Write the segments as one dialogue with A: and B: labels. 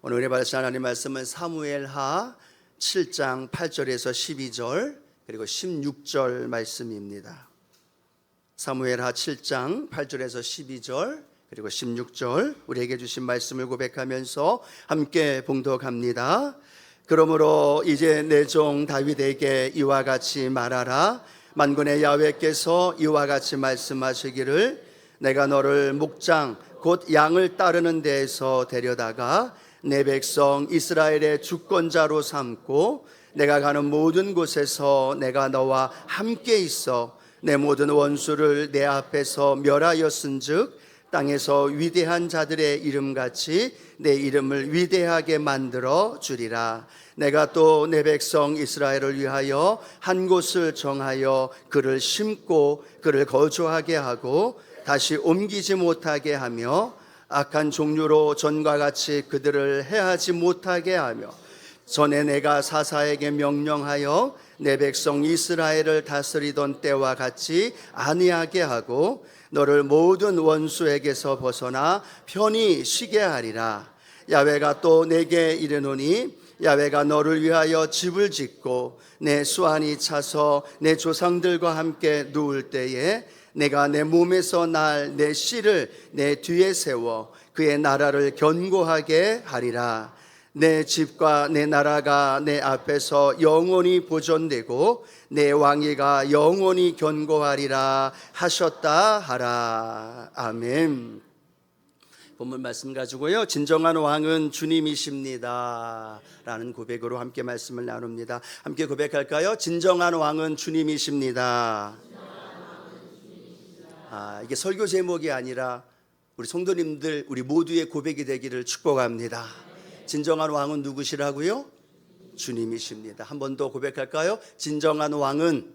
A: 오늘 우리 받으실 하나님 말씀은 사무엘하 7장 8절에서 12절 그리고 16절 말씀입니다. 사무엘하 7장 8절에서 12절 그리고 16절 우리에게 주신 말씀을 고백하면서 함께 봉독합니다. 그러므로 이제 내 종 다윗에게 이와 같이 말하라. 만군의 야훼께서 이와 같이 말씀하시기를 내가 너를 목장 곧 양을 따르는 데에서 데려다가 내 백성 이스라엘의 주권자로 삼고 내가 가는 모든 곳에서 내가 너와 함께 있어 내 모든 원수를 내 앞에서 멸하였은즉 땅에서 위대한 자들의 이름같이 내 이름을 위대하게 만들어 주리라. 내가 또 내 백성 이스라엘을 위하여 한 곳을 정하여 그를 심고 그를 거주하게 하고 다시 옮기지 못하게 하며 악한 종류로 전과 같이 그들을 해하지 못하게 하며 전에 내가 사사에게 명령하여 내 백성 이스라엘을 다스리던 때와 같이 아니하게 하고 너를 모든 원수에게서 벗어나 편히 쉬게 하리라. 야훼가 또 내게 이르노니 야훼가 너를 위하여 집을 짓고 내 수완이 차서 내 조상들과 함께 누울 때에 내가 내 몸에서 날 내 씨를 내 뒤에 세워 그의 나라를 견고하게 하리라. 내 집과 내 나라가 내 앞에서 영원히 보존되고 내 왕위가 영원히 견고하리라 하셨다 하라. 아멘. 본문 말씀 가지고요, 진정한 왕은 주님이십니다 라는 고백으로 함께 말씀을 나눕니다. 함께 고백할까요? 진정한 왕은 주님이십니다. 이게 설교 제목이 아니라 우리 성도님들 우리 모두의 고백이 되기를 축복합니다. 진정한 왕은 누구시라고요? 주님이십니다. 한 번 더 고백할까요? 진정한 왕은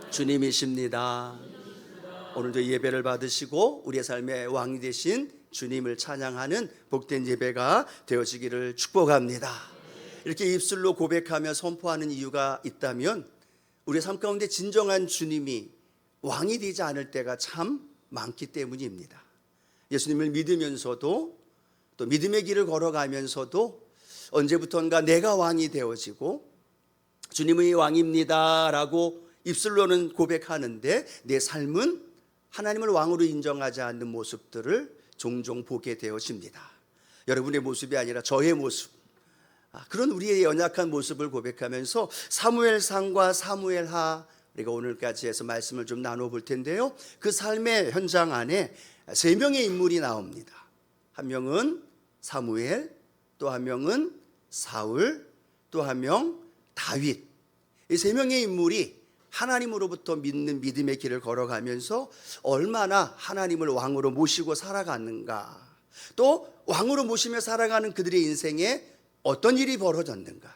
A: 주님이십니다. 오늘도 예배를 받으시고 우리의 삶의 왕이 되신 주님을 찬양하는 복된 예배가 되어지기를 축복합니다. 이렇게 입술로 고백하며 선포하는 이유가 있다면 우리의 삶 가운데 진정한 주님이 왕이 되지 않을 때가 참 많기 때문입니다. 예수님을 믿으면서도 또 믿음의 길을 걸어가면서도 언제부턴가 내가 왕이 되어지고 주님의 왕입니다 라고 입술로는 고백하는데 내 삶은 하나님을 왕으로 인정하지 않는 모습들을 종종 보게 되어집니다. 여러분의 모습이 아니라 저의 모습, 그런 우리의 연약한 모습을 고백하면서 사무엘상과 사무엘하 우리가 오늘까지 해서 말씀을 좀 나눠볼 텐데요, 그 삶의 현장 안에 세 명의 인물이 나옵니다. 한 명은 사무엘, 또 한 명은 사울, 또 한 명 다윗. 이 세 명의 인물이 하나님으로부터 믿는 믿음의 길을 걸어가면서 얼마나 하나님을 왕으로 모시고 살아갔는가, 또 왕으로 모시며 살아가는 그들의 인생에 어떤 일이 벌어졌는가,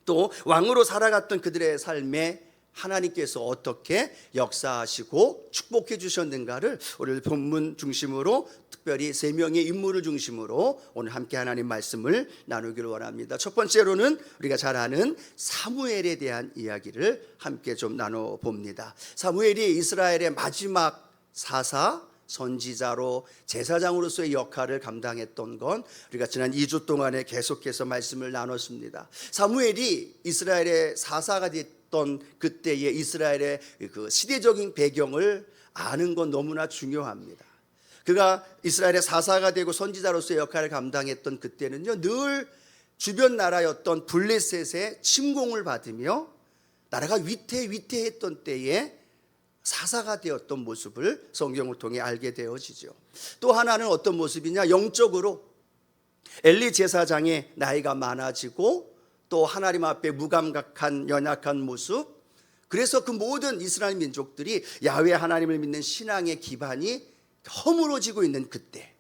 A: 또 왕으로 살아갔던 그들의 삶에 하나님께서 어떻게 역사하시고 축복해 주셨는가를 오늘 본문 중심으로 특별히 세 명의 인물을 중심으로 오늘 함께 하나님 말씀을 나누기를 원합니다. 첫 번째로는 우리가 잘 아는 사무엘에 대한 이야기를 함께 좀 나눠봅니다. 사무엘이 이스라엘의 마지막 사사 선지자로 제사장으로서의 역할을 감당했던 건 우리가 지난 2주 동안에 계속해서 말씀을 나눴습니다. 사무엘이 이스라엘의 사사가 됐던 그때의 이스라엘의 그 시대적인 배경을 아는 건 너무나 중요합니다. 그가 이스라엘의 사사가 되고 선지자로서의 역할을 감당했던 그때는요, 늘 주변 나라였던 블레셋의 침공을 받으며 나라가 위태했던 때에 사사가 되었던 모습을 성경을 통해 알게 되어지죠. 또 하나는 어떤 모습이냐, 영적으로 엘리 제사장의 나이가 많아지고 또 하나님 앞에 무감각한 연약한 모습, 그래서 그 모든 이스라엘 민족들이 야훼 하나님을 믿는 신앙의 기반이 허물어지고 있는 그때,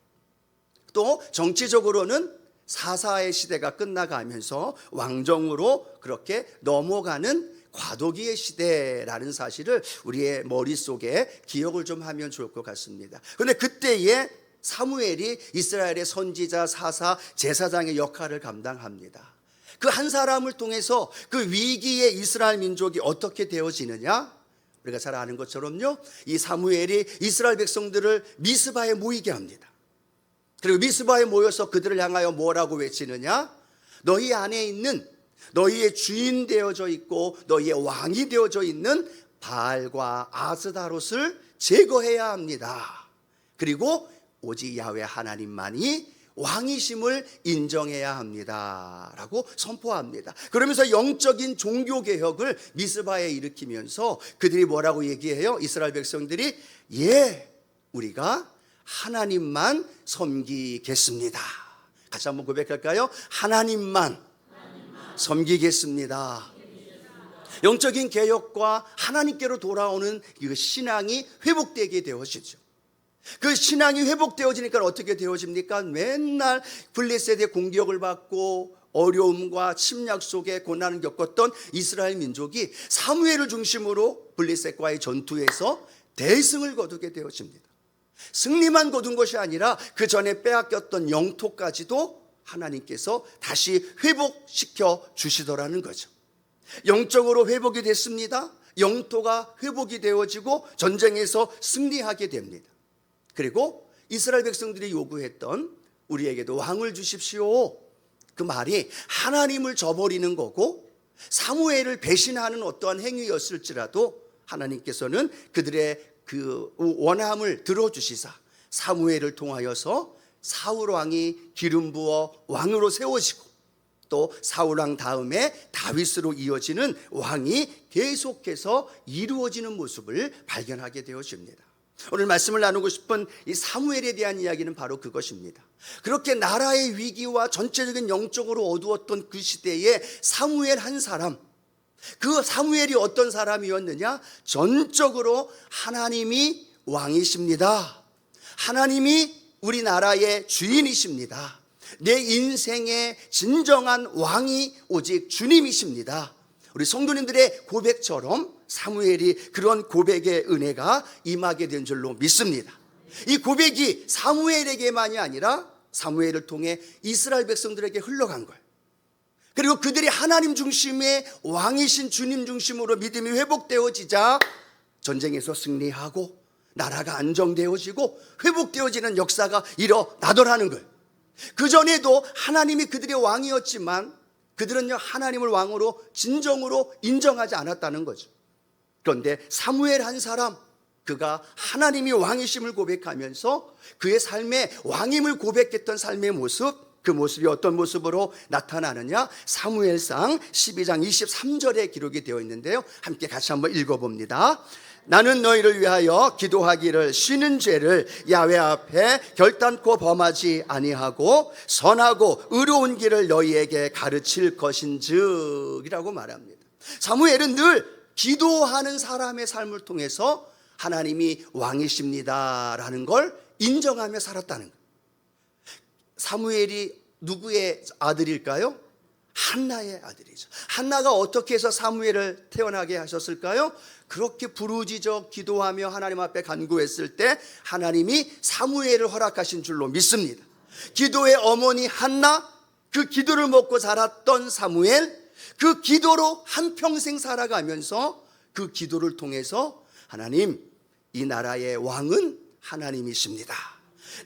A: 또 정치적으로는 사사의 시대가 끝나가면서 왕정으로 그렇게 넘어가는 과도기의 시대라는 사실을 우리의 머릿속에 기억을 좀 하면 좋을 것 같습니다. 그런데 그때에 사무엘이 이스라엘의 선지자, 사사, 제사장의 역할을 감당합니다. 그 한 사람을 통해서 그 위기의 이스라엘 민족이 어떻게 되어지느냐, 우리가 잘 아는 것처럼요, 이 사무엘이 이스라엘 백성들을 미스바에 모이게 합니다. 그리고 미스바에 모여서 그들을 향하여 뭐라고 외치느냐? 너희 안에 있는, 너희의 주인 되어져 있고 너희의 왕이 되어져 있는 바알과 아스다롯을 제거해야 합니다. 그리고 오직 야훼 하나님만이 왕이심을 인정해야 합니다 라고 선포합니다. 그러면서 영적인 종교개혁을 미스바에 일으키면서 그들이 뭐라고 얘기해요? 이스라엘 백성들이 우리가 하나님만 섬기겠습니다. 같이 한번 고백할까요? 하나님만 섬기겠습니다. 영적인 개혁과 하나님께로 돌아오는 이 신앙이 회복되게 되어지죠. 그 신앙이 회복되어지니까 어떻게 되어집니까? 맨날 블레셋의 공격을 받고 어려움과 침략 속에 고난을 겪었던 이스라엘 민족이 사무엘을 중심으로 블레셋과의 전투에서 대승을 거두게 되어집니다. 승리만 거둔 것이 아니라 그 전에 빼앗겼던 영토까지도 하나님께서 다시 회복시켜 주시더라는 거죠. 영적으로 회복이 됐습니다. 영토가 회복이 되어지고 전쟁에서 승리하게 됩니다. 그리고 이스라엘 백성들이 요구했던 우리에게도 왕을 주십시오, 그 말이 하나님을 저버리는 거고 사무엘을 배신하는 어떠한 행위였을지라도 하나님께서는 그들의 그 원함을 들어주시사 사무엘을 통하여서 사울 왕이 기름 부어 왕으로 세워지고 또 사울 왕 다음에 다윗으로 이어지는 왕이 계속해서 이루어지는 모습을 발견하게 되어집니다. 오늘 말씀을 나누고 싶은 이 사무엘에 대한 이야기는 바로 그것입니다. 그렇게 나라의 위기와 전체적인 영적으로 어두웠던 그 시대에 사무엘 한 사람, 그 사무엘이 어떤 사람이었느냐? 전적으로 하나님이 왕이십니다. 하나님이 우리나라의 주인이십니다. 내 인생의 진정한 왕이 오직 주님이십니다. 우리 성도님들의 고백처럼 사무엘이 그런 고백의 은혜가 임하게 된 줄로 믿습니다. 이 고백이 사무엘에게만이 아니라 사무엘을 통해 이스라엘 백성들에게 흘러간 거예요. 그리고 그들이 하나님 중심의 왕이신 주님 중심으로 믿음이 회복되어지자 전쟁에서 승리하고 나라가 안정되어지고 회복되어지는 역사가 일어나더라는 거예요. 그전에도 하나님이 그들의 왕이었지만 그들은요 하나님을 왕으로 진정으로 인정하지 않았다는 거죠. 그런데 사무엘 한 사람, 그가 하나님이 왕이심을 고백하면서 그의 삶에 왕임을 고백했던 삶의 모습, 그 모습이 어떤 모습으로 나타나느냐? 사무엘상 12장 23절에 기록이 되어 있는데요, 함께 같이 한번 읽어봅니다. 나는 너희를 위하여 기도하기를 쉬는 죄를 야훼 앞에 결단코 범하지 아니하고 선하고 의로운 길을 너희에게 가르칠 것인즉 이라고 말합니다. 사무엘은 늘 기도하는 사람의 삶을 통해서 하나님이 왕이십니다라는 걸 인정하며 살았다는 거예요. 사무엘이 누구의 아들일까요? 한나의 아들이죠. 한나가 어떻게 해서 사무엘을 태어나게 하셨을까요? 그렇게 부르짖어 기도하며 하나님 앞에 간구했을 때 하나님이 사무엘을 허락하신 줄로 믿습니다. 기도의 어머니 한나, 그 기도를 먹고 자랐던 사무엘, 그 기도로 한평생 살아가면서 그 기도를 통해서 하나님, 이 나라의 왕은 하나님이십니다.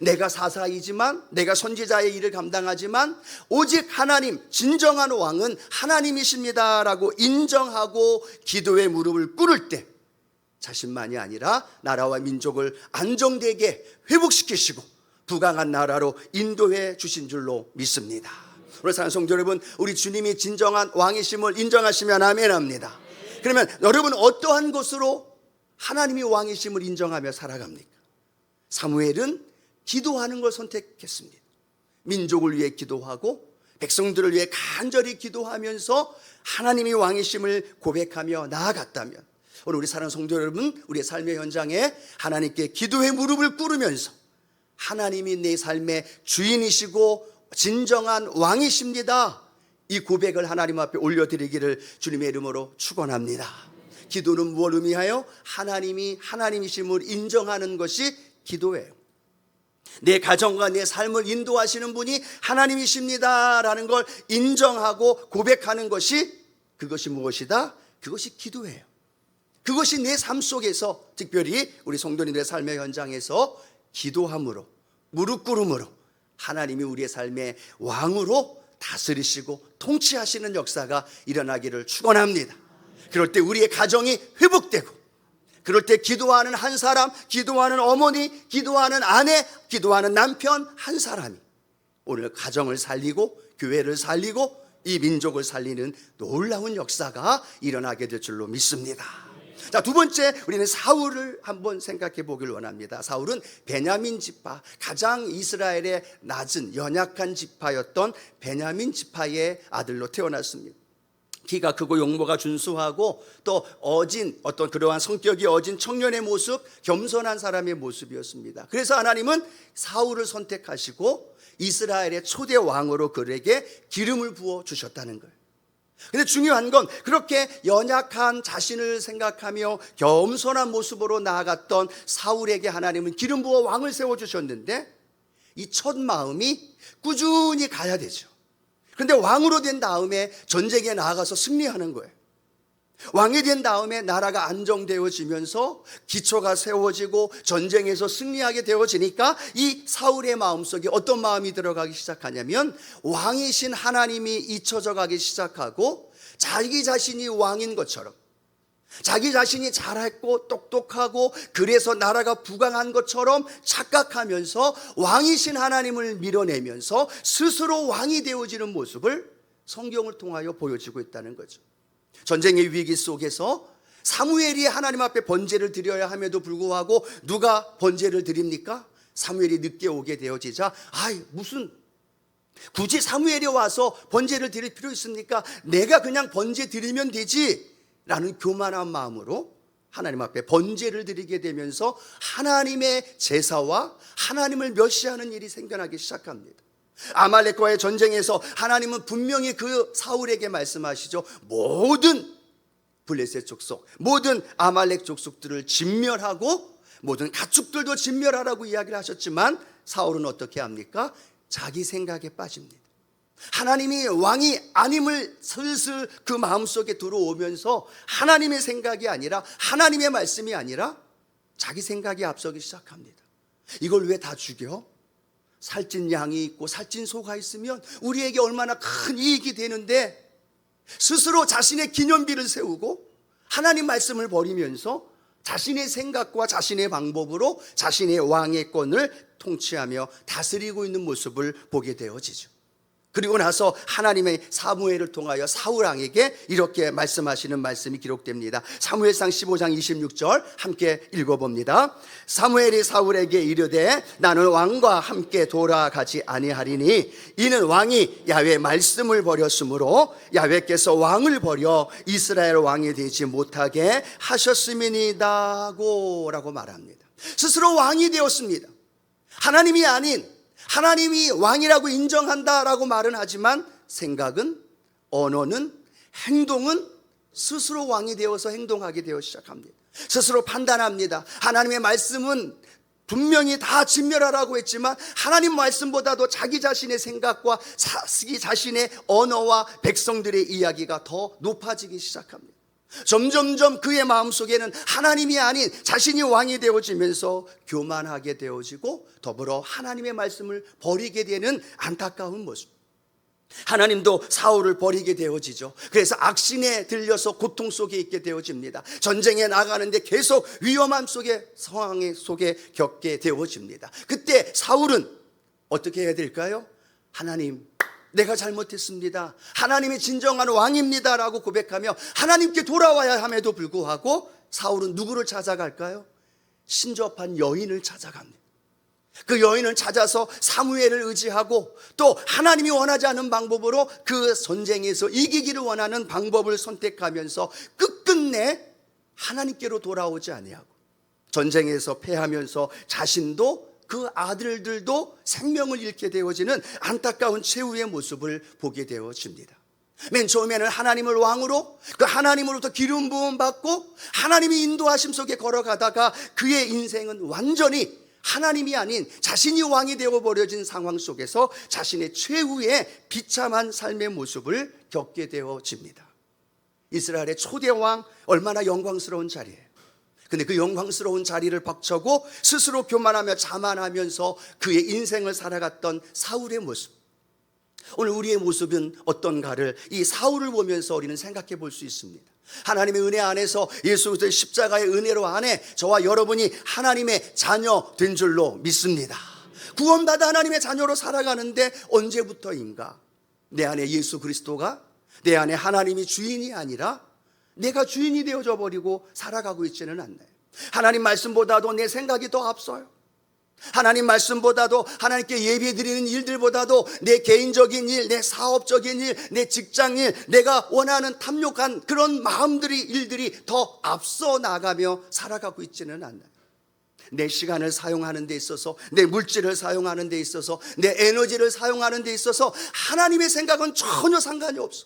A: 내가 사사이지만, 내가 선지자의 일을 감당하지만 오직 하나님, 진정한 왕은 하나님이십니다 라고 인정하고 기도의 무릎을 꿇을 때 자신만이 아니라 나라와 민족을 안정되게 회복시키시고 부강한 나라로 인도해 주신 줄로 믿습니다. 우리 사랑하는 성도 여러분, 우리 주님이 진정한 왕이심을 인정하시면 아멘합니다. 그러면 여러분 어떠한 것으로 하나님이 왕이심을 인정하며 살아갑니까? 사무엘은 기도하는 걸 선택했습니다. 민족을 위해 기도하고 백성들을 위해 간절히 기도하면서 하나님이 왕이심을 고백하며 나아갔다면 오늘 우리 사랑하는 성도 여러분, 우리의 삶의 현장에 하나님께 기도의 무릎을 꿇으면서 하나님이 내 삶의 주인이시고 진정한 왕이십니다, 이 고백을 하나님 앞에 올려드리기를 주님의 이름으로 축원합니다. 기도는 무엇을 의미하여? 하나님이 하나님이심을 인정하는 것이 기도예요. 내 가정과 내 삶을 인도하시는 분이 하나님이십니다 라는 걸 인정하고 고백하는 것이, 그것이 무엇이다? 그것이 기도예요. 그것이 내 삶 속에서, 특별히 우리 성도님들의 삶의 현장에서 기도함으로, 무릎 꿇음으로 하나님이 우리의 삶의 왕으로 다스리시고 통치하시는 역사가 일어나기를 축원합니다. 그럴 때 우리의 가정이 회복되고, 그럴 때 기도하는 한 사람, 기도하는 어머니, 기도하는 아내, 기도하는 남편 한 사람이 오늘 가정을 살리고 교회를 살리고 이 민족을 살리는 놀라운 역사가 일어나게 될 줄로 믿습니다. 자, 두 번째, 우리는 사울을 한번 생각해 보길 원합니다. 사울은 베냐민 지파, 가장 이스라엘의 낮은 연약한 지파였던 베냐민 지파의 아들로 태어났습니다. 키가 크고 용모가 준수하고 또 어떤 그러한 성격이 어진 청년의 모습, 겸손한 사람의 모습이었습니다. 그래서 하나님은 사울을 선택하시고 이스라엘의 초대 왕으로 그에게 기름을 부어 주셨다는 거예요. 근데 중요한 건 그렇게 연약한 자신을 생각하며 겸손한 모습으로 나아갔던 사울에게 하나님은 기름 부어 왕을 세워주셨는데, 이 첫 마음이 꾸준히 가야 되죠. 그런데 왕으로 된 다음에 전쟁에 나아가서 승리하는 거예요. 왕이 된 다음에 나라가 안정되어지면서 기초가 세워지고 전쟁에서 승리하게 되어지니까 이 사울의 마음속에 어떤 마음이 들어가기 시작하냐면, 왕이신 하나님이 잊혀져 가기 시작하고 자기 자신이 왕인 것처럼, 자기 자신이 잘했고 똑똑하고 그래서 나라가 부강한 것처럼 착각하면서 왕이신 하나님을 밀어내면서 스스로 왕이 되어지는 모습을 성경을 통하여 보여주고 있다는 거죠. 전쟁의 위기 속에서 사무엘이 하나님 앞에 번제를 드려야 함에도 불구하고 누가 번제를 드립니까? 사무엘이 늦게 오게 되어지자, 무슨 굳이 사무엘이 와서 번제를 드릴 필요 있습니까? 내가 그냥 번제 드리면 되지 라는 교만한 마음으로 하나님 앞에 번제를 드리게 되면서 하나님의 제사와 하나님을 멸시하는 일이 생겨나기 시작합니다. 아말렉과의 전쟁에서 하나님은 분명히 그 사울에게 말씀하시죠. 모든 블레셋 족속, 모든 아말렉 족속들을 진멸하고 모든 가축들도 진멸하라고 이야기를 하셨지만, 사울은 어떻게 합니까? 자기 생각에 빠집니다. 하나님이 왕이 아님을 슬슬 그 마음속에 들어오면서 하나님의 생각이 아니라, 하나님의 말씀이 아니라 자기 생각이 앞서기 시작합니다. 이걸 왜 다 죽여? 살찐 양이 있고 살찐 소가 있으면 우리에게 얼마나 큰 이익이 되는데, 스스로 자신의 기념비를 세우고 하나님 말씀을 버리면서 자신의 생각과 자신의 방법으로 자신의 왕의 권을 통치하며 다스리고 있는 모습을 보게 되어지죠. 그리고 나서 하나님의 사무엘을 통하여 사울 왕에게 이렇게 말씀하시는 말씀이 기록됩니다. 사무엘상 15장 26절 함께 읽어봅니다. 사무엘이 사울에게 이르되 나는 왕과 함께 돌아가지 아니하리니 이는 왕이 야훼 말씀을 버렸으므로 야훼께서 왕을 버려 이스라엘 왕이 되지 못하게 하셨음이니다고 라고 말합니다. 스스로 왕이 되었습니다. 하나님이 아닌, 하나님이 왕이라고 인정한다라고 말은 하지만 생각은, 언어는, 행동은 스스로 왕이 되어서 행동하게 되어 시작합니다. 스스로 판단합니다. 하나님의 말씀은 분명히 다 진멸하라고 했지만 하나님 말씀보다도 자기 자신의 생각과 자기 자신의 언어와 백성들의 이야기가 더 높아지기 시작합니다. 점점점 그의 마음속에는 하나님이 아닌 자신이 왕이 되어지면서 교만하게 되어지고 더불어 하나님의 말씀을 버리게 되는 안타까운 모습. 하나님도 사울을 버리게 되어지죠. 그래서 악신에 들려서 고통 속에 있게 되어집니다. 전쟁에 나가는데 계속 위험함 속에, 상황 속에 겪게 되어집니다. 그때 사울은 어떻게 해야 될까요? 하나님, 내가 잘못했습니다. 하나님이 진정한 왕입니다 라고 고백하며 하나님께 돌아와야 함에도 불구하고 사울은 누구를 찾아갈까요? 신접한 여인을 찾아갑니다. 그 여인을 찾아서 사무엘을 의지하고 또 하나님이 원하지 않은 방법으로 그 전쟁에서 이기기를 원하는 방법을 선택하면서 끝끝내 하나님께로 돌아오지 아니하고 전쟁에서 패하면서 자신도 그 아들들도 생명을 잃게 되어지는 안타까운 최후의 모습을 보게 되어집니다. 맨 처음에는 하나님을 왕으로, 그 하나님으로부터 기름 부음 받고 하나님이 인도하심 속에 걸어가다가 그의 인생은 완전히 하나님이 아닌 자신이 왕이 되어버려진 상황 속에서 자신의 최후의 비참한 삶의 모습을 겪게 되어집니다. 이스라엘의 초대 왕, 얼마나 영광스러운 자리예요. 근데 그 영광스러운 자리를 벅차고 스스로 교만하며 자만하면서 그의 인생을 살아갔던 사울의 모습, 오늘 우리의 모습은 어떤가를 이 사울을 보면서 우리는 생각해 볼 수 있습니다. 하나님의 은혜 안에서 예수 그리스도의 십자가의 은혜로 안에 저와 여러분이 하나님의 자녀 된 줄로 믿습니다. 구원받아 하나님의 자녀로 살아가는데 언제부터인가 내 안에 예수 그리스도가, 내 안에 하나님이 주인이 아니라 내가 주인이 되어져 버리고 살아가고 있지는 않나요? 하나님 말씀보다도 내 생각이 더 앞서요. 하나님 말씀보다도, 하나님께 예배드리는 일들보다도 내 개인적인 일, 내 사업적인 일, 내 직장일, 내가 원하는 탐욕한 그런 마음들이, 일들이 더 앞서 나가며 살아가고 있지는 않나요? 내 시간을 사용하는 데 있어서, 내 물질을 사용하는 데 있어서, 내 에너지를 사용하는 데 있어서 하나님의 생각은 전혀 상관이 없어.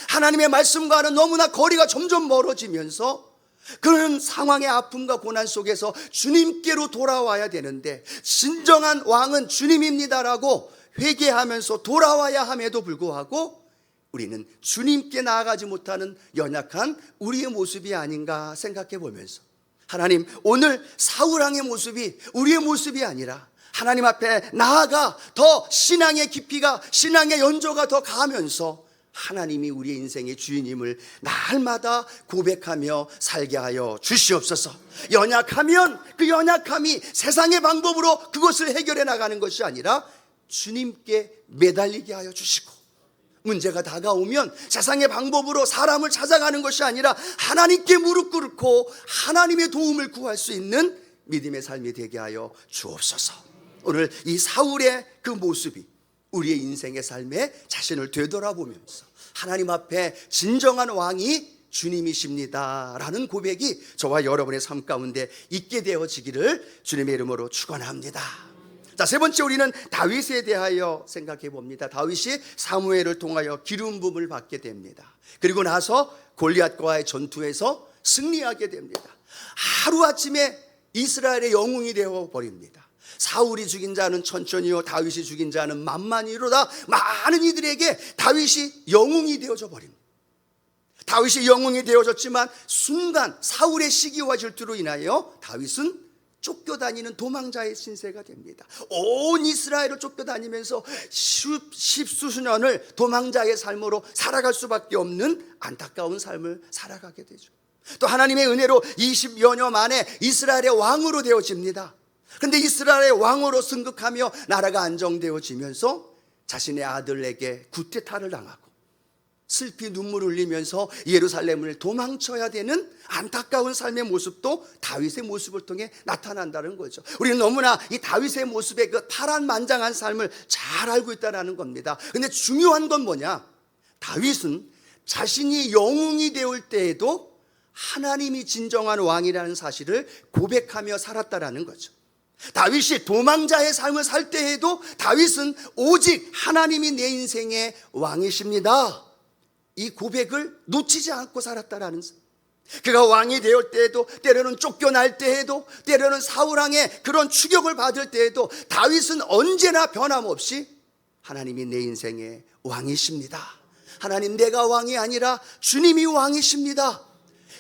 A: 하나님의 말씀과는 너무나 거리가 점점 멀어지면서 그런 상황의 아픔과 고난 속에서 주님께로 돌아와야 되는데, 진정한 왕은 주님입니다라고 회개하면서 돌아와야 함에도 불구하고 우리는 주님께 나아가지 못하는 연약한 우리의 모습이 아닌가 생각해 보면서, 하나님, 오늘 사울왕의 모습이 우리의 모습이 아니라 하나님 앞에 나아가 더 신앙의 깊이가, 신앙의 연조가 더 가면서 하나님이 우리의 인생의 주인임을 날마다 고백하며 살게 하여 주시옵소서. 연약하면 그 연약함이 세상의 방법으로 그것을 해결해 나가는 것이 아니라 주님께 매달리게 하여 주시고, 문제가 다가오면 세상의 방법으로 사람을 찾아가는 것이 아니라 하나님께 무릎 꿇고 하나님의 도움을 구할 수 있는 믿음의 삶이 되게 하여 주옵소서. 오늘 이 사울의 그 모습이 우리의 인생의 삶에 자신을 되돌아보면서 하나님 앞에 진정한 왕이 주님이십니다 라는 고백이 저와 여러분의 삶 가운데 있게 되어지기를 주님의 이름으로 축원합니다. 자, 세 번째, 우리는 다윗에 대하여 생각해 봅니다. 다윗이 사무엘을 통하여 기름 부음을 받게 됩니다. 그리고 나서 골리앗과의 전투에서 승리하게 됩니다. 하루아침에 이스라엘의 영웅이 되어 버립니다. 사울이 죽인 자는 천천히요, 다윗이 죽인 자는 만만히로다. 많은 이들에게 다윗이 영웅이 되어져 버립니다. 다윗이 영웅이 되어졌지만 순간 사울의 시기와 질투로 인하여 다윗은 쫓겨다니는 도망자의 신세가 됩니다. 온 이스라엘을 쫓겨다니면서 십수년을 도망자의 삶으로 살아갈 수밖에 없는 안타까운 삶을 살아가게 되죠. 또 하나님의 은혜로 20여 년 만에 이스라엘의 왕으로 되어집니다. 그런데 이스라엘의 왕으로 승급하며 나라가 안정되어지면서 자신의 아들에게 구테타를 당하고 슬피 눈물을 흘리면서 예루살렘을 도망쳐야 되는 안타까운 삶의 모습도 다윗의 모습을 통해 나타난다는 거죠. 우리는 너무나 이 다윗의 모습의 그 파란만장한 삶을 잘 알고 있다는 겁니다. 그런데 중요한 건 뭐냐? 다윗은 자신이 영웅이 되올 때에도 하나님이 진정한 왕이라는 사실을 고백하며 살았다라는 거죠. 다윗이 도망자의 삶을 살 때에도 다윗은 오직 하나님이 내 인생의 왕이십니다, 이 고백을 놓치지 않고 살았다라는, 그가 왕이 되올 때에도, 때로는 쫓겨날 때에도, 때로는 사울왕의 그런 추격을 받을 때에도 다윗은 언제나 변함없이 하나님이 내 인생의 왕이십니다, 하나님, 내가 왕이 아니라 주님이 왕이십니다,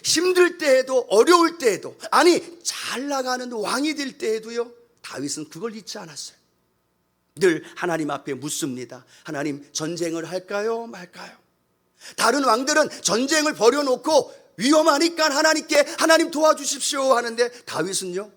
A: 힘들 때에도, 어려울 때에도, 아니 잘 나가는 왕이 될 때에도요, 다윗은 그걸 잊지 않았어요. 늘 하나님 앞에 묻습니다. 하나님, 전쟁을 할까요 말까요? 다른 왕들은 전쟁을 벌여놓고 위험하니까 하나님께 하나님 도와주십시오 하는데 다윗은요,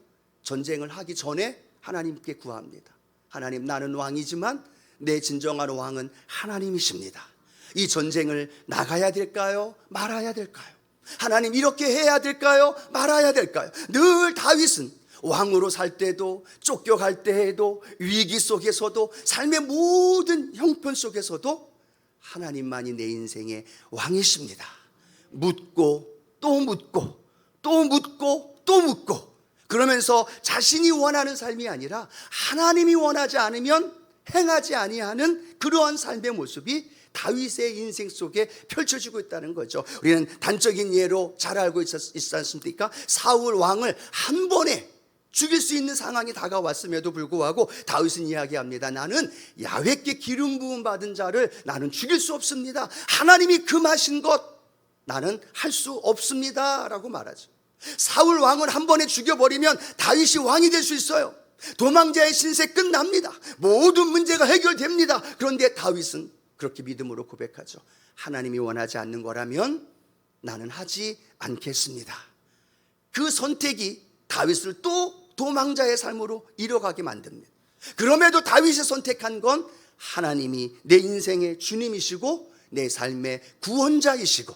A: 전쟁을 하기 전에 하나님께 구합니다. 하나님, 나는 왕이지만 내 진정한 왕은 하나님이십니다. 이 전쟁을 나가야 될까요 말아야 될까요? 하나님, 이렇게 해야 될까요 말아야 될까요? 늘 다윗은 왕으로 살 때도, 쫓겨갈 때에도, 위기 속에서도, 삶의 모든 형편 속에서도 하나님만이 내 인생의 왕이십니다. 묻고 또 묻고 또 묻고 또 묻고, 그러면서 자신이 원하는 삶이 아니라 하나님이 원하지 않으면 행하지 아니하는 그러한 삶의 모습이 다윗의 인생 속에 펼쳐지고 있다는 거죠. 우리는 단적인 예로 잘 알고 있지 않습니까? 사울 왕을 한 번에 죽일 수 있는 상황이 다가왔음에도 불구하고 다윗은 이야기합니다. 나는 야훼께 기름 부음 받은 자를 나는 죽일 수 없습니다. 하나님이 금하신 것 나는 할 수 없습니다 라고 말하죠. 사울 왕을 한 번에 죽여버리면 다윗이 왕이 될 수 있어요. 도망자의 신세 끝납니다. 모든 문제가 해결됩니다. 그런데 다윗은 그렇게 믿음으로 고백하죠. 하나님이 원하지 않는 거라면 나는 하지 않겠습니다. 그 선택이 다윗을 또 도망자의 삶으로 이뤄가게 만듭니다. 그럼에도 다윗이 선택한 건 하나님이 내 인생의 주님이시고 내 삶의 구원자이시고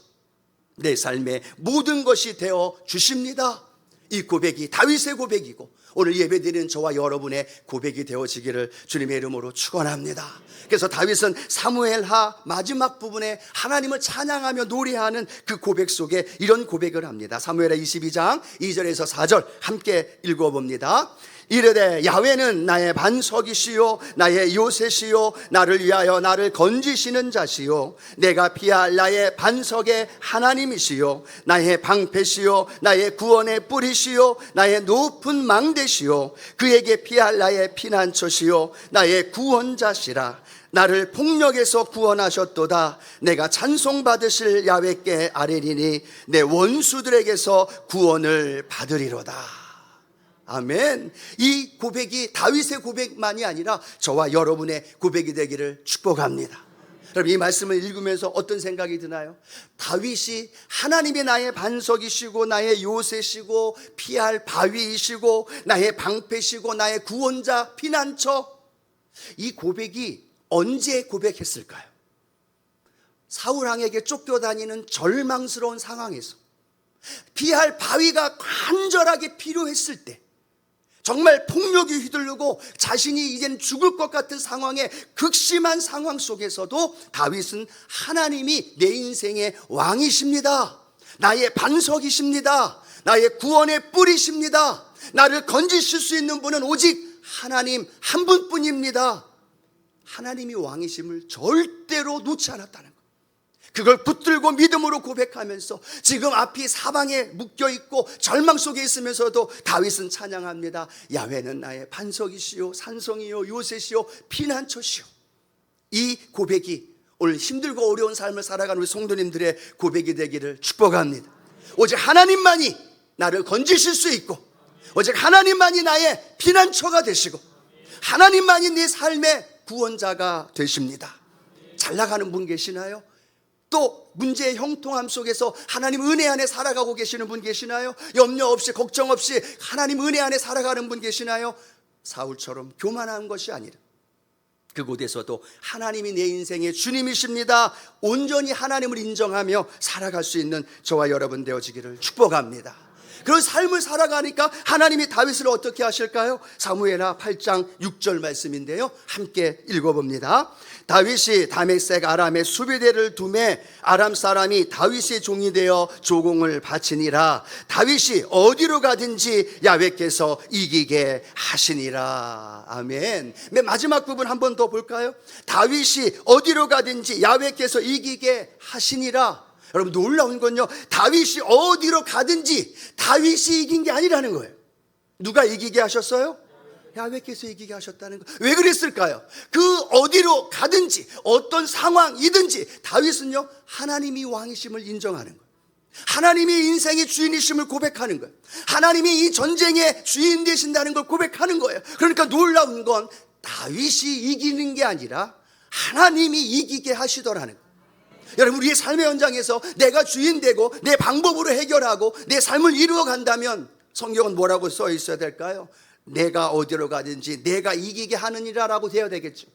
A: 내 삶의 모든 것이 되어 주십니다. 이 고백이 다윗의 고백이고 오늘 예배드리는 저와 여러분의 고백이 되어지기를 주님의 이름으로 축원합니다. 그래서 다윗은 사무엘하 마지막 부분에 하나님을 찬양하며 노래하는 그 고백 속에 이런 고백을 합니다. 사무엘하 22장 2절에서 4절 함께 읽어봅니다. 이르되 야훼는 나의 반석이시요 나의 요새시요 나를 위하여 나를 건지시는 자시요 내가 피할 나의 반석의 하나님이시요 나의 방패시요 나의 구원의 뿌리시요 나의 높은 망대시요 그에게 피할 나의 피난처시요 나의 구원자시라. 나를 폭력에서 구원하셨도다. 내가 찬송받으실 야훼께 아뢰리니 내 원수들에게서 구원을 받으리로다. 아멘. 이 고백이 다윗의 고백만이 아니라 저와 여러분의 고백이 되기를 축복합니다. 여러분, 이 말씀을 읽으면서 어떤 생각이 드나요? 다윗이 하나님이 나의 반석이시고 나의 요새시고 피할 바위이시고 나의 방패시고 나의 구원자 피난처, 이 고백이 언제 고백했을까요? 사울왕에게 쫓겨다니는 절망스러운 상황에서 피할 바위가 간절하게 필요했을 때, 정말 폭력이 휘둘르고 자신이 이젠 죽을 것 같은 상황에 극심한 상황 속에서도 다윗은 하나님이 내 인생의 왕이십니다. 나의 반석이십니다. 나의 구원의 뿌리십니다. 나를 건지실 수 있는 분은 오직 하나님 한 분뿐입니다. 하나님이 왕이심을 절대로 놓지 않았다는 것, 그걸 붙들고 믿음으로 고백하면서 지금 앞이 사방에 묶여있고 절망 속에 있으면서도 다윗은 찬양합니다. 야훼는 나의 반석이시요 산성이요 요새시요 피난처시요. 이 고백이 오늘 힘들고 어려운 삶을 살아가는 우리 성도님들의 고백이 되기를 축복합니다. 오직 하나님만이 나를 건지실 수 있고, 오직 하나님만이 나의 피난처가 되시고, 하나님만이 내 삶의 구원자가 되십니다. 잘 나가는 분 계시나요? 또 문제의 형통함 속에서 하나님 은혜 안에 살아가고 계시는 분 계시나요? 염려 없이 걱정 없이 하나님 은혜 안에 살아가는 분 계시나요? 사울처럼 교만한 것이 아니라 그곳에서도 하나님이 내 인생의 주님이십니다. 온전히 하나님을 인정하며 살아갈 수 있는 저와 여러분 되어지기를 축복합니다. 그런 삶을 살아가니까 하나님이 다윗을 어떻게 하실까요? 사무엘하 8장 6절 말씀인데요, 함께 읽어봅니다. 다윗이 다메섹 아람의 수비대를 두매 아람 사람이 다윗의 종이 되어 조공을 바치니라. 다윗이 어디로 가든지 야훼께서 이기게 하시니라. 아멘. 맨 마지막 부분 한 번 더 볼까요? 다윗이 어디로 가든지 야훼께서 이기게 하시니라. 여러분, 놀라운 건요, 다윗이 어디로 가든지 다윗이 이긴 게 아니라는 거예요. 누가 이기게 하셨어요? 야훼께서 이기게 하셨다는 거. 왜 그랬을까요? 그 어디로 가든지 어떤 상황이든지 다윗은요, 하나님이 왕이심을 인정하는 거예요. 하나님이 인생의 주인이심을 고백하는 거예요. 하나님이 이 전쟁의 주인 되신다는 걸 고백하는 거예요. 그러니까 놀라운 건 다윗이 이기는 게 아니라 하나님이 이기게 하시더라는 거예요. 여러분, 우리의 삶의 현장에서 내가 주인 되고 내 방법으로 해결하고 내 삶을 이루어 간다면 성경은 뭐라고 써 있어야 될까요? 내가 어디로 가든지 내가 이기게 하느니라라고 되어야 되겠죠.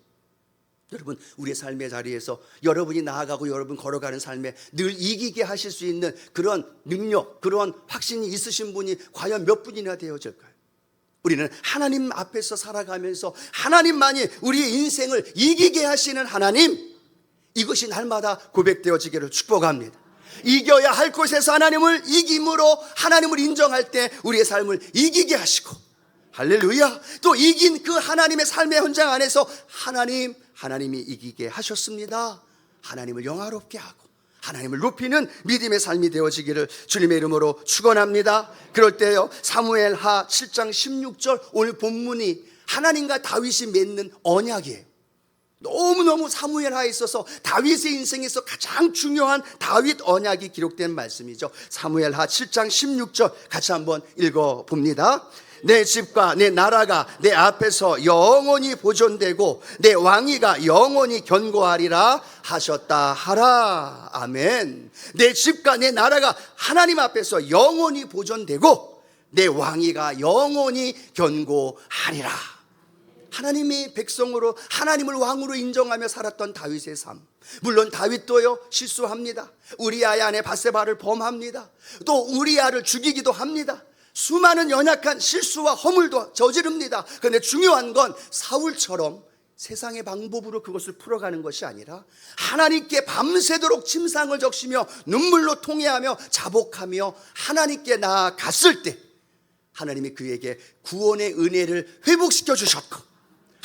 A: 여러분, 우리의 삶의 자리에서 여러분이 나아가고 여러분 걸어가는 삶에 늘 이기게 하실 수 있는 그런 능력, 그런 확신이 있으신 분이 과연 몇 분이나 되어질까요? 우리는 하나님 앞에서 살아가면서 하나님만이 우리의 인생을 이기게 하시는 하나님, 이것이 날마다 고백되어지기를 축복합니다. 이겨야 할 곳에서 하나님을 이김으로 하나님을 인정할 때 우리의 삶을 이기게 하시고, 할렐루야, 또 이긴 그 하나님의 삶의 현장 안에서 하나님이 이기게 하셨습니다. 하나님을 영화롭게 하고 하나님을 높이는 믿음의 삶이 되어지기를 주님의 이름으로 축원합니다. 그럴 때요, 사무엘하 7장 16절 오늘 본문이 하나님과 다윗이 맺는 언약이에요. 너무너무 사무엘하에 있어서 다윗의 인생에서 가장 중요한 다윗 언약이 기록된 말씀이죠. 사무엘하 7장 16절 같이 한번 읽어봅니다. 내 집과 내 나라가 내 앞에서 영원히 보존되고 내 왕위가 영원히 견고하리라 하셨다 하라. 아멘. 내 집과 내 나라가 하나님 앞에서 영원히 보존되고 내 왕위가 영원히 견고하리라. 하나님이 백성으로 하나님을 왕으로 인정하며 살았던 다윗의 삶. 물론 다윗도요 실수합니다. 우리아의 아내 밧세바를 범합니다. 또 우리아를 죽이기도 합니다. 수많은 연약한 실수와 허물도 저지릅니다. 그런데 중요한 건 사울처럼 세상의 방법으로 그것을 풀어가는 것이 아니라 하나님께 밤새도록 침상을 적시며 눈물로 통회하며 자복하며 하나님께 나아갔을 때 하나님이 그에게 구원의 은혜를 회복시켜 주셨고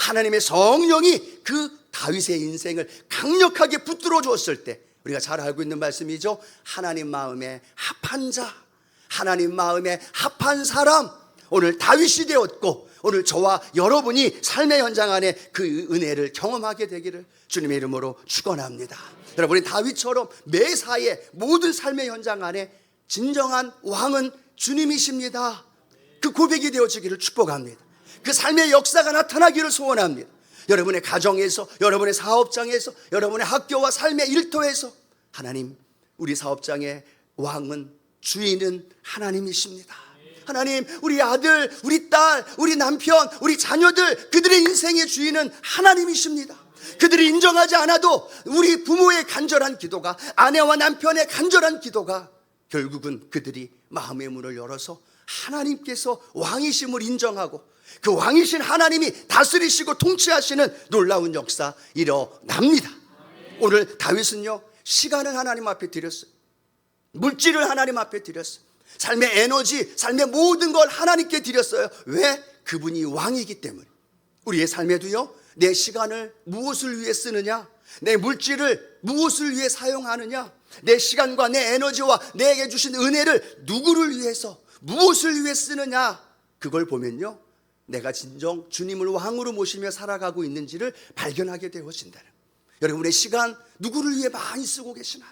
A: 하나님의 성령이 그 다윗의 인생을 강력하게 붙들어 주었을 때 우리가 잘 알고 있는 말씀이죠. 하나님 마음에 합한 자, 하나님 마음에 합한 사람, 오늘 다윗이 되었고 오늘 저와 여러분이 삶의 현장 안에 그 은혜를 경험하게 되기를 주님의 이름으로 축원합니다. 여러분이 다윗처럼 매사에 모든 삶의 현장 안에 진정한 왕은 주님이십니다. 그 고백이 되어지기를 축복합니다. 그 삶의 역사가 나타나기를 소원합니다. 여러분의 가정에서, 여러분의 사업장에서, 여러분의 학교와 삶의 일터에서 하나님, 우리 사업장의 왕은, 주인은 하나님이십니다. 하나님, 우리 아들, 우리 딸, 우리 남편, 우리 자녀들, 그들의 인생의 주인은 하나님이십니다. 그들이 인정하지 않아도 우리 부모의 간절한 기도가, 아내와 남편의 간절한 기도가 결국은 그들이 마음의 문을 열어서 하나님께서 왕이심을 인정하고 그 왕이신 하나님이 다스리시고 통치하시는 놀라운 역사 일어납니다. 오늘 다윗은요, 시간을 하나님 앞에 드렸어요. 물질을 하나님 앞에 드렸어요. 삶의 에너지, 삶의 모든 걸 하나님께 드렸어요. 왜? 그분이 왕이기 때문에. 우리의 삶에도요, 내 시간을 무엇을 위해 쓰느냐, 내 물질을 무엇을 위해 사용하느냐, 내 시간과 내 에너지와 내게 주신 은혜를 누구를 위해서, 무엇을 위해 쓰느냐, 그걸 보면요, 내가 진정 주님을 왕으로 모시며 살아가고 있는지를 발견하게 되어진다는. 여러분의 시간 누구를 위해 많이 쓰고 계시나요?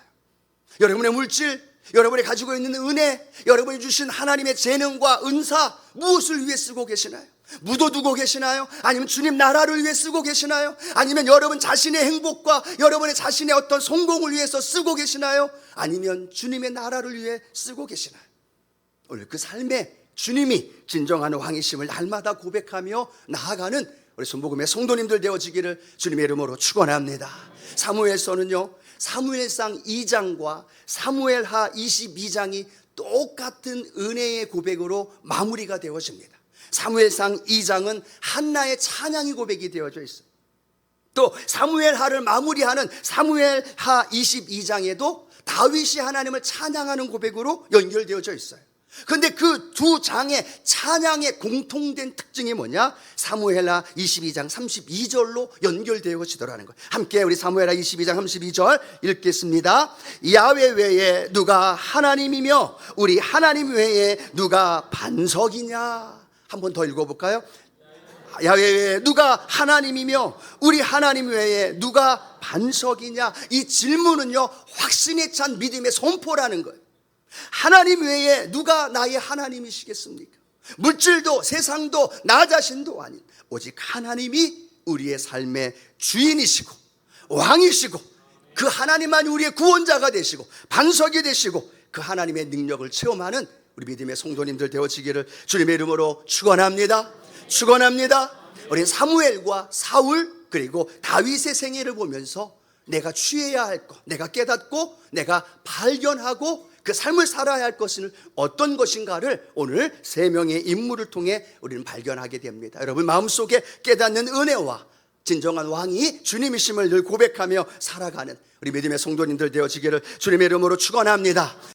A: 여러분의 물질, 여러분이 가지고 있는 은혜, 여러분이 주신 하나님의 재능과 은사 무엇을 위해 쓰고 계시나요? 묻어두고 계시나요? 아니면 주님 나라를 위해 쓰고 계시나요? 아니면 여러분 자신의 행복과 여러분의 자신의 어떤 성공을 위해서 쓰고 계시나요? 아니면 주님의 나라를 위해 쓰고 계시나요? 오늘 그 삶에 주님이 진정한 왕이심을 날마다 고백하며 나아가는 우리 순복음의 성도님들 되어지기를 주님의 이름으로 축원합니다. 사무엘서는요, 사무엘상 2장과 사무엘하 22장이 똑같은 은혜의 고백으로 마무리가 되어집니다. 사무엘상 2장은 한나의 찬양이 고백이 되어져 있어요. 또 사무엘하를 마무리하는 사무엘하 22장에도 다윗이 하나님을 찬양하는 고백으로 연결되어져 있어요. 그런데 그 두 장의 찬양의 공통된 특징이 뭐냐? 사무엘하 22장 32절로 연결되어지더라는 거예요. 함께 우리 사무엘하 22장 32절 읽겠습니다. 야훼 외에 누가 하나님이며 우리 하나님 외에 누가 반석이냐? 한 번 더 읽어볼까요? 야훼 외에 누가 하나님이며 우리 하나님 외에 누가 반석이냐? 이 질문은요, 확신에 찬 믿음의 선포라는 거예요. 하나님 외에 누가 나의 하나님이시겠습니까? 물질도 세상도 나 자신도 아닌 오직 하나님이 우리의 삶의 주인이시고 왕이시고 그 하나님만이 우리의 구원자가 되시고 반석이 되시고 그 하나님의 능력을 체험하는 우리 믿음의 성도님들 되어지기를 주님의 이름으로 축원합니다. 축원합니다. 우리 사무엘과 사울 그리고 다윗의 생애를 보면서 내가 취해야 할 것, 내가 깨닫고 내가 발견하고 그 삶을 살아야 할 것은 어떤 것인가를 오늘 세 명의 인물을 통해 우리는 발견하게 됩니다. 여러분 마음속에 깨닫는 은혜와 진정한 왕이 주님이심을 늘 고백하며 살아가는 우리 믿음의 성도님들 되어지기를 주님의 이름으로 축원합니다.